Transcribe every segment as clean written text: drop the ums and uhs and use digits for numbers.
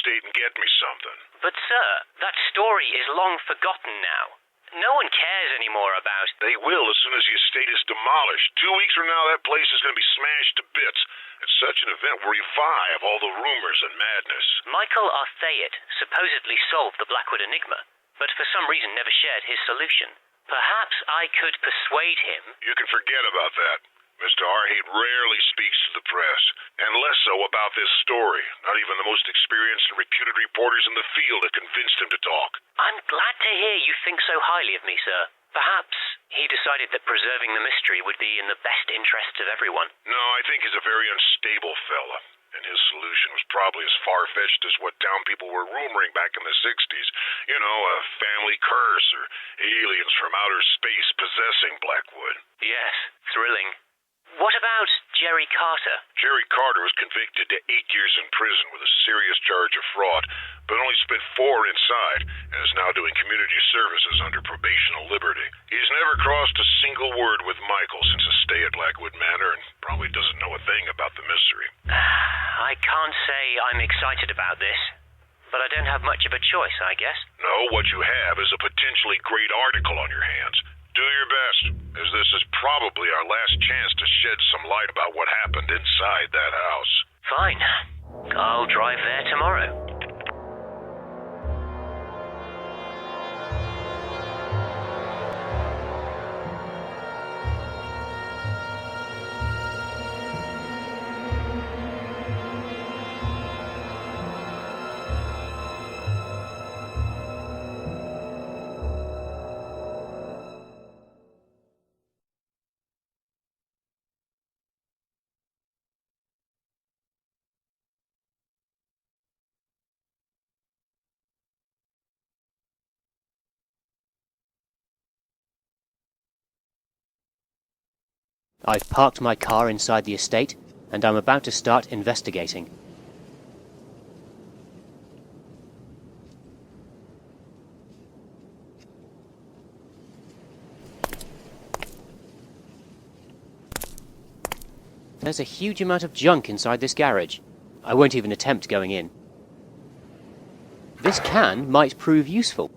estate and get me something. But sir, that story is long forgotten now. No one cares anymore about... They will as soon as the estate is demolished. 2 weeks from now, that place is going to be smashed to bits. It's such an event will revive all the rumors and madness. Michael Arthayet supposedly solved the Blackwood enigma, but for some reason never shared his solution. Perhaps I could persuade him... You can forget about that. Mr. Arthayet rarely speaks to the press, and less so about this story. Not even the most experienced and reputed reporters in the field have convinced him to talk. I'm glad to hear you think so highly of me, sir. Perhaps he decided that preserving the mystery would be in the best interests of everyone. No, I think he's a very unstable fella, and his solution was probably as far-fetched as what town people were rumoring back in the 60s. You know, a family curse or aliens from outer space possessing Blackwood. Yes, thrilling. What about Jerry Carter? Jerry Carter was convicted to 8 years in prison with a serious charge of fraud, but only spent 4 inside and is now doing community services under probational liberty. He's never crossed a single word with Michael since his stay at Blackwood Manor and probably doesn't know a thing about the mystery. I can't say I'm excited about this, but I don't have much of a choice, I guess. No, what you have is a potentially great article on your hands. Do your best, as this is probably our last chance to shed some light about what happened inside that house. Fine. I'll drive there tomorrow. I've parked my car inside the estate, and I'm about to start investigating. There's a huge amount of junk inside this garage. I won't even attempt going in. This can might prove useful.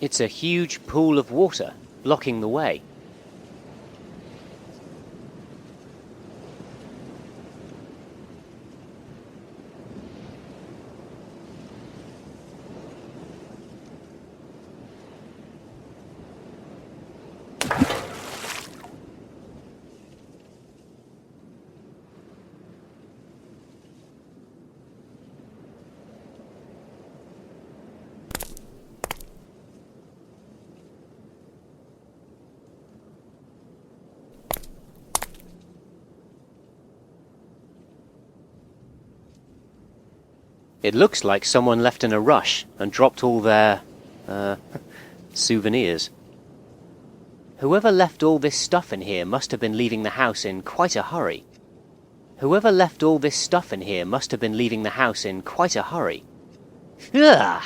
It's a huge pool of water, blocking the way. It looks like someone left in a rush and dropped all their, souvenirs. Whoever left all this stuff in here must have been leaving the house in quite a hurry. Whoever left all this stuff in here must have been leaving the house in quite a hurry. Ugh!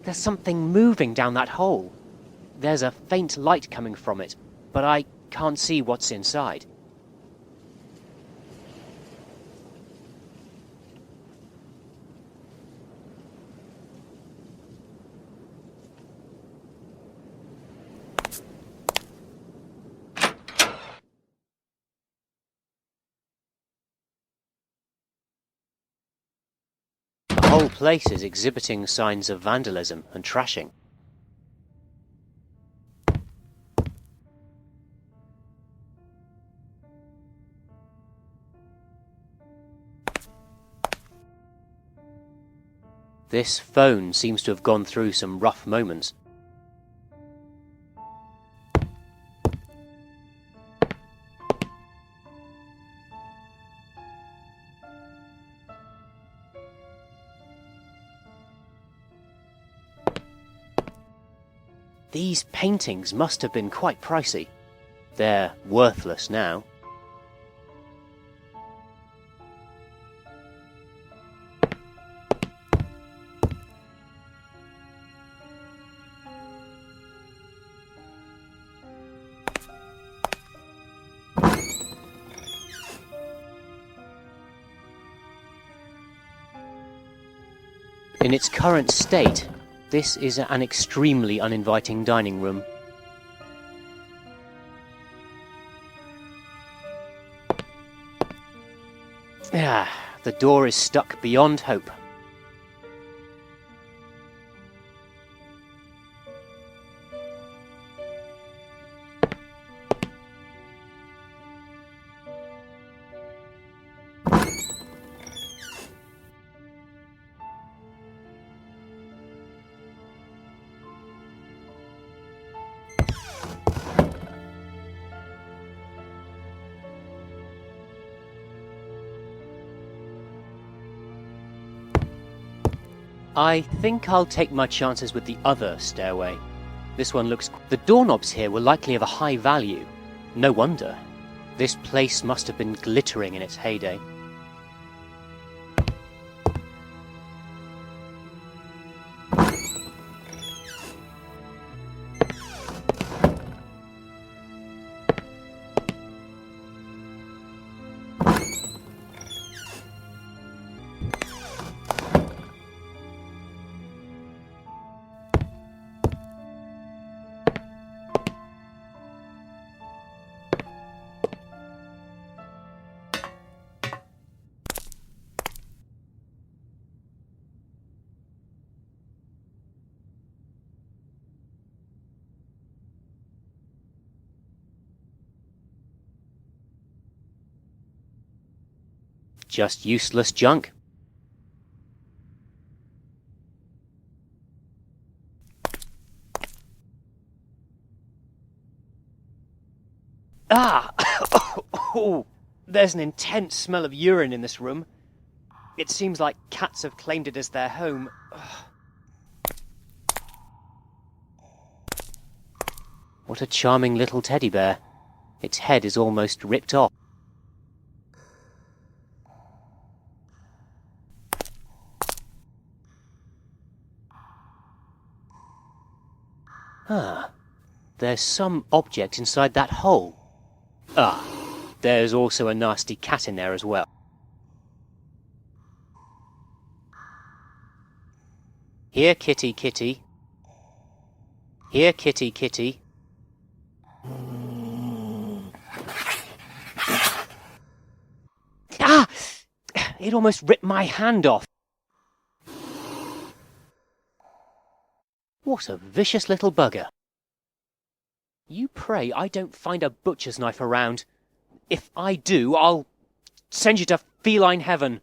There's something moving down that hole. There's a faint light coming from it, but I can't see what's inside. The whole place is exhibiting signs of vandalism and trashing. This phone seems to have gone through some rough moments. These paintings must have been quite pricey. They're worthless now. In its current state, this is an extremely uninviting dining room. The door is stuck beyond hope. I think I'll take my chances with the other stairway. This one looks... The doorknobs here were likely of a high value. No wonder. This place must have been glittering in its heyday. Just useless junk. Ah! Oh, there's an intense smell of urine in this room. It seems like cats have claimed it as their home. What a charming little teddy bear. Its head is almost ripped off. There's some object inside that hole. There's also a nasty cat in there as well. Here, kitty, kitty. Here, kitty, kitty. It almost ripped my hand off. What a vicious little bugger. You pray I don't find a butcher's knife around. If I do, I'll send you to feline heaven.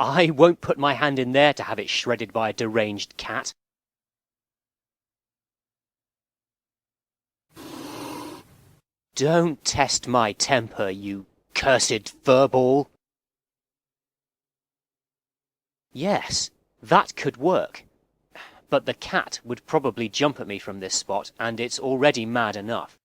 I won't put my hand in there to have it shredded by a deranged cat. Don't test my temper, you cursed furball. Yes, that could work. But the cat would probably jump at me from this spot, and it's already mad enough.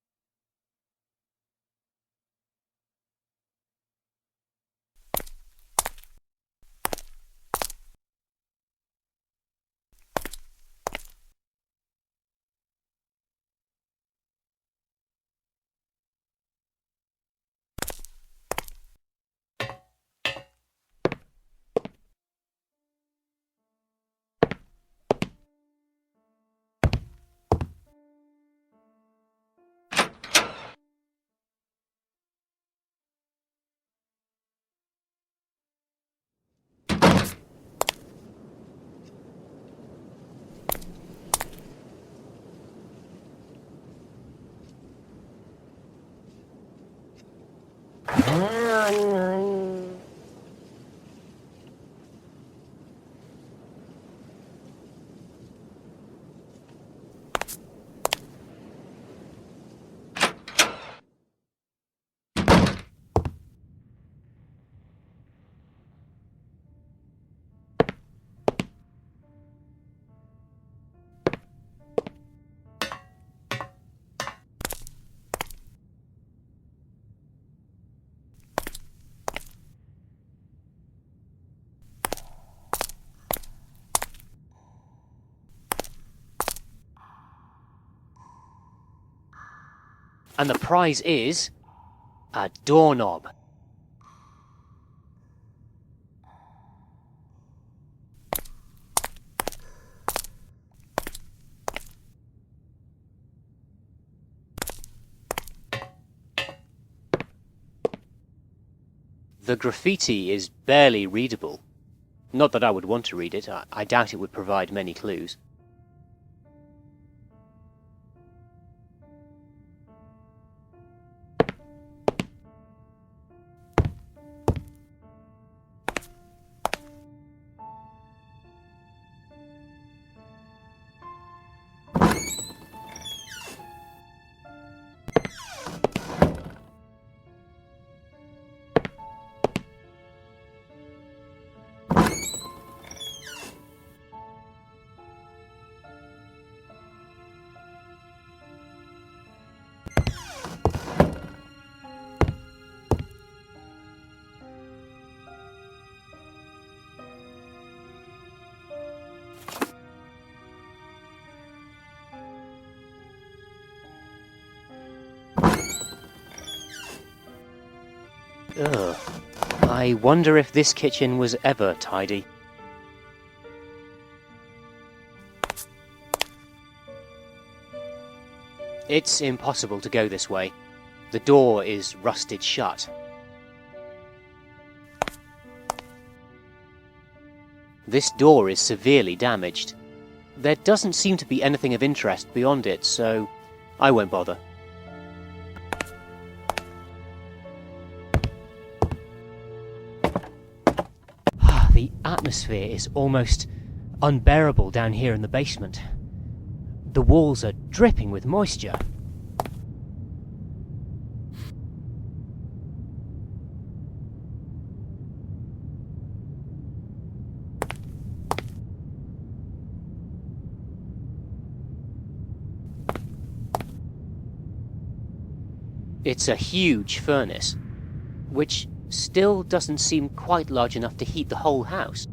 And the prize is a doorknob. The graffiti is barely readable. Not that I would want to read it, I doubt it would provide many clues. Ugh. I wonder if this kitchen was ever tidy. It's impossible to go this way. The door is rusted shut. This door is severely damaged. There doesn't seem to be anything of interest beyond it, so I won't bother. The atmosphere is almost unbearable down here in the basement. The walls are dripping with moisture. It's a huge furnace, which still doesn't seem quite large enough to heat the whole house.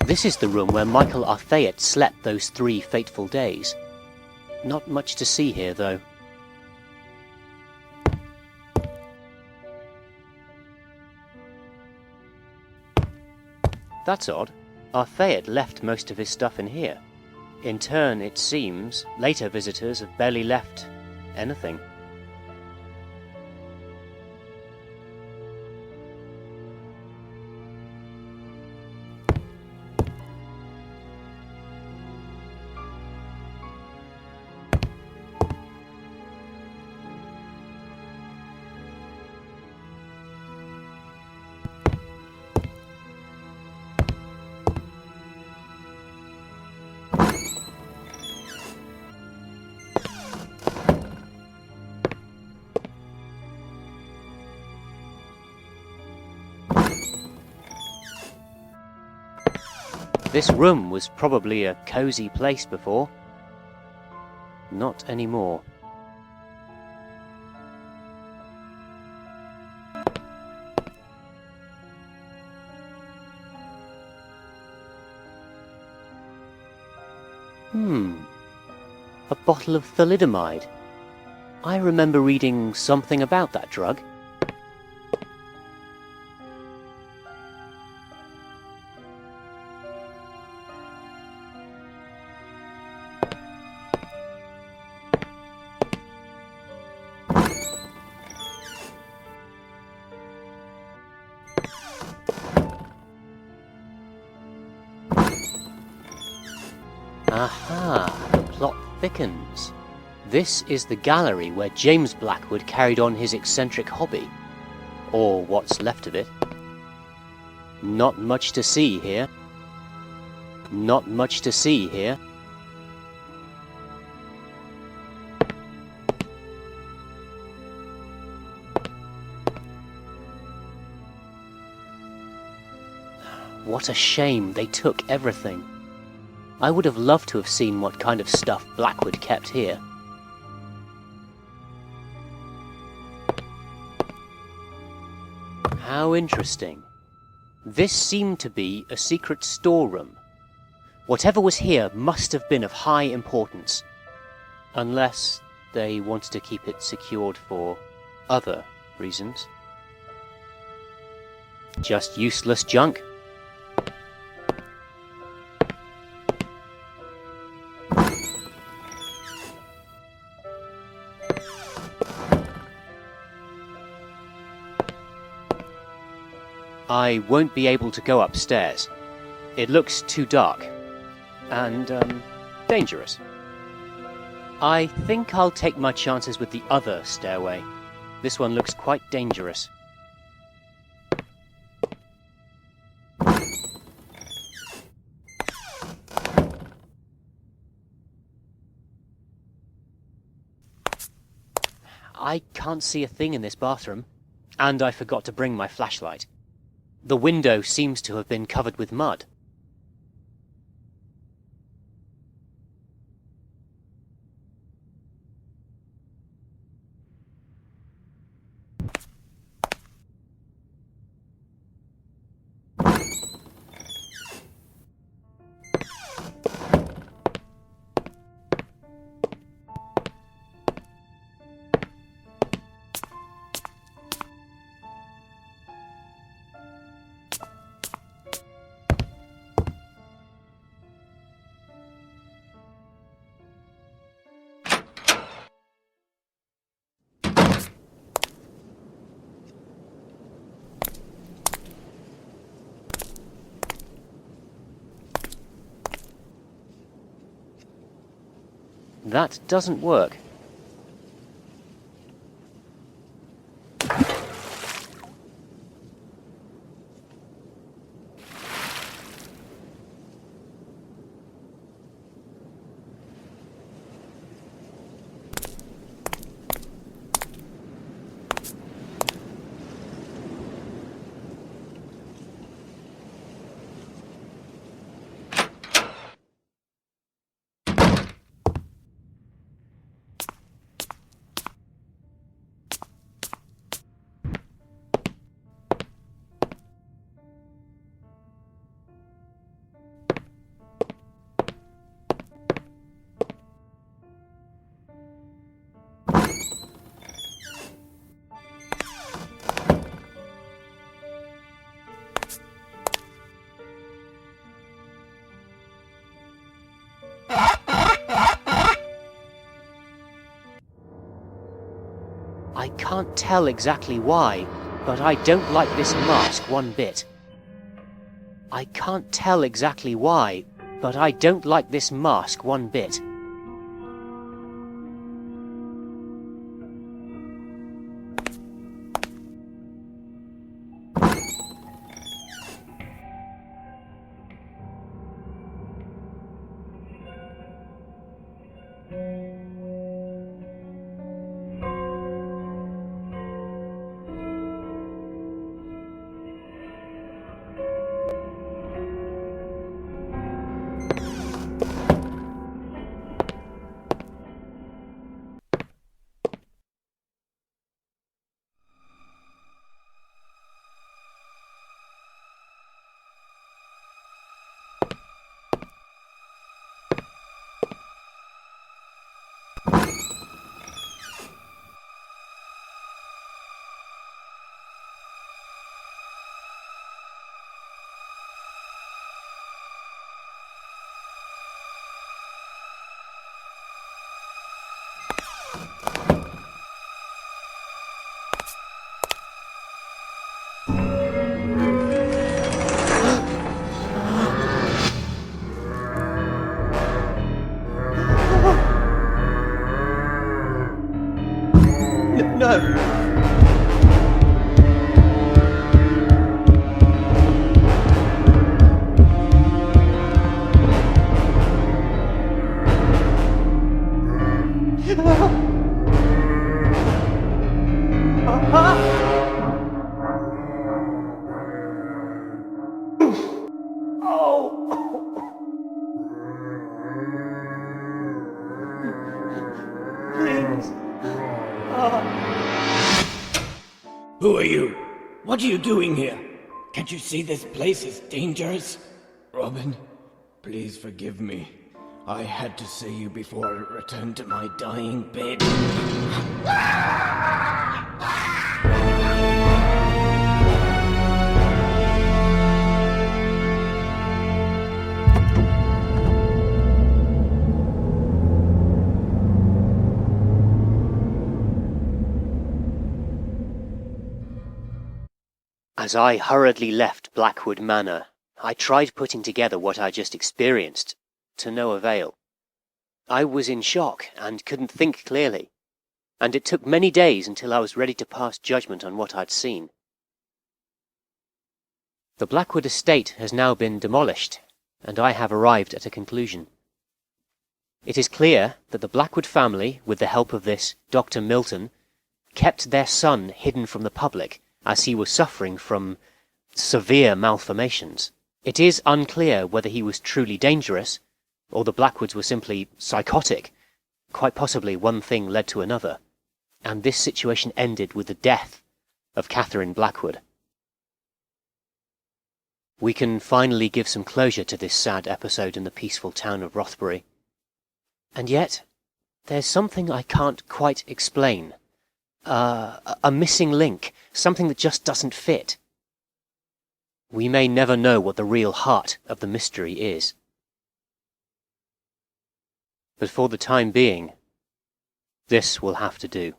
This is the room where Michael Arthayet slept those 3 fateful days. Not much to see here, though. That's odd. Arthayet left most of his stuff in here. In turn, it seems, later visitors have barely left anything. This room was probably a cozy place before. Not anymore. A bottle of thalidomide. I remember reading something about that drug. Aha, the plot thickens. This is the gallery where James Blackwood carried on his eccentric hobby. Or what's left of it. Not much to see here. Not much to see here. What a shame they took everything. I would have loved to have seen what kind of stuff Blackwood kept here. How interesting. This seemed to be a secret storeroom. Whatever was here must have been of high importance. Unless they wanted to keep it secured for other reasons. Just useless junk. I won't be able to go upstairs. It looks too dark. And, dangerous. I think I'll take my chances with the other stairway. This one looks quite dangerous. I can't see a thing in this bathroom. And I forgot to bring my flashlight. The window seems to have been covered with mud. That doesn't work. I can't tell exactly why, but I don't like this mask one bit. I can't tell exactly why, but I don't like this mask one bit. No! Who are you? What are you doing here? Can't you see this place is dangerous? Robin, please forgive me. I had to see you before I returned to my dying bed. As I hurriedly left Blackwood Manor, I tried putting together what I just experienced, to no avail. I was in shock and couldn't think clearly, and it took many days until I was ready to pass judgment on what I'd seen. The Blackwood estate has now been demolished, and I have arrived at a conclusion. It is clear that the Blackwood family, with the help of this Dr. Milton, kept their son hidden from the public as he was suffering from severe malformations. It is unclear whether he was truly dangerous, or the Blackwoods were simply psychotic. Quite possibly one thing led to another, and this situation ended with the death of Catherine Blackwood. We can finally give some closure to this sad episode in the peaceful town of Rothbury. And yet, there's something I can't quite explain. A missing link, something that just doesn't fit. We may never know what the real heart of the mystery is. But for the time being, this will have to do.